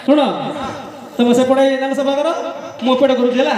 ଶୁଣ ତମେ ସେପଟେ ତାଙ୍କ ସଫା କର ମୁଁ ଏପଟେ କରୁଛି ହେଲା।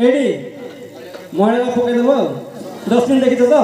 एडी मळेला पकाई देबो 10 मिनिट देखितो तो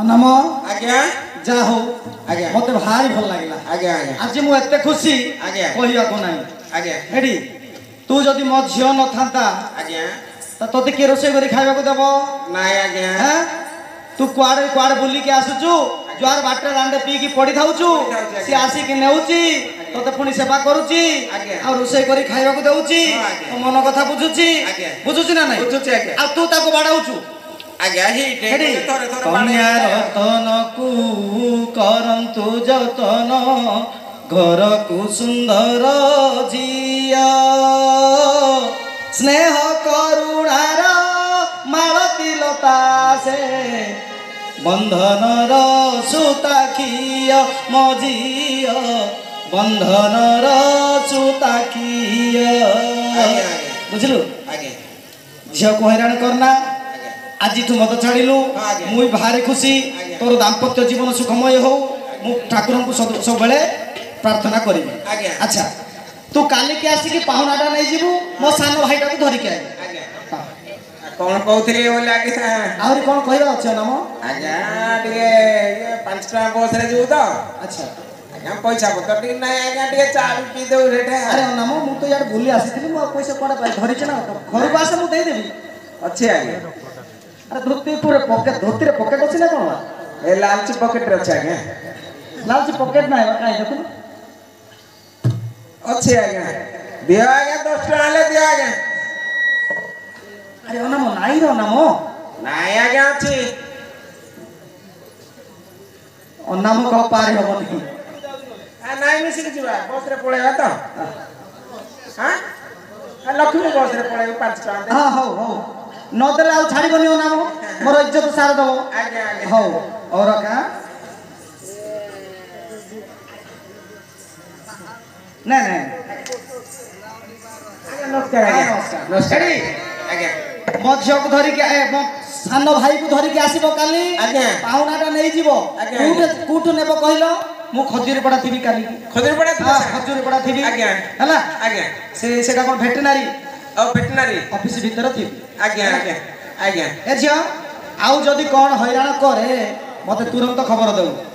नम आज्ञा जा हो आज्ञा मते भारी भल लागला आज्ञा आज्ञा आज मु एते खुशी आज्ञा कहिया को नाही आज्ञा हेडी तू जदी मो झियो न थांता आज्ञा त तोते के रोसे करी खाइबा को देबो नाही आज्ञा हैं तू कुआडे कुआडे बुली के आसुचू जुआर बाटे रांडे पी की पड़ी थाउचू सी आसी के नेउची तोते पुनी सेवा करूची आ रोसे करी खाइबा को देउची तो मन कथा बुझुची बुझुची ना नाही बुझुची आज्ञा आ तू ताको बाडाउचू आज्ञा ही कन्या रतन को करंतु जतन घर को सुंदर जिया स्नेह करुणार मालती लता से बंधन सुताखिय मजिय बंधन सुताखिय बुझलु झियो को हैरान करना आज तू मत छाड़िलु मुई भारी खुशी तोर दाम्पत्य जीवन सुखमय हो मु ठाकुर को सब बेले प्रार्थना करी अच्छा तू काली के आसी की पाहुनाटा नहीं जीवु मो सान भाईटा को धरि के कौन कहथले बोले आगे आउरी कौन कहबा अछि नाम आज्ञा टिके 5 टका बस रे जीव तो अच्छा आज्ञा पैसा पतर टिके नहीं आज्ञा टिके चा पी दो रेठे अरे नाम मु तो यार भूली आसीथिली मो पैसा कोडा पाई धरि छ ना घर को आसे मु दे देबी अच्छे आज्ञा अरे धोती पूरे पॉकेट धोती रे पॉकेट अछि ना कोन ए लालची पॉकेट रे अछि आज्ञा लालची पॉकेट ना है काई देखु अच्छे आज्ञा दिया आज्ञा 10 टका ले दिया आज्ञा अरे नाम नाई रो नाम नाई आज्ञा अछि नाम को पार होबनी आ नाई मिसी के जीवा बस रे पळेबा तो हां लक्ष्मी बस रे पळेबा 5 टका हां हो हो नदरे आ छाड़ी बनियो नाम मोर इज्जत सार दबो आज्ञा आज्ञा हो और का नहीं नहीं नमस्कार आज्ञा नमस्कार आज्ञा मो झियो को धरि के मो सान भाई को धरि के आसीबो काली आज्ञा पाहुनाटा नै जीवो कुठु नेबो कहिलो मु खजुरी पड़ा थीबी काली खजुरी पड़ा हां खजुरी पड़ा थीबी आज्ञा हला आज्ञा सेटा कोन वेटरनरी वेटरनरी ऑफिस भीतर थी आज्ञा आज्ञा आज्ञा ए झियो आउ जदी कोन हैरान करे ମତେ ତୁରନ୍ତ ଖବର ଦେବୁ।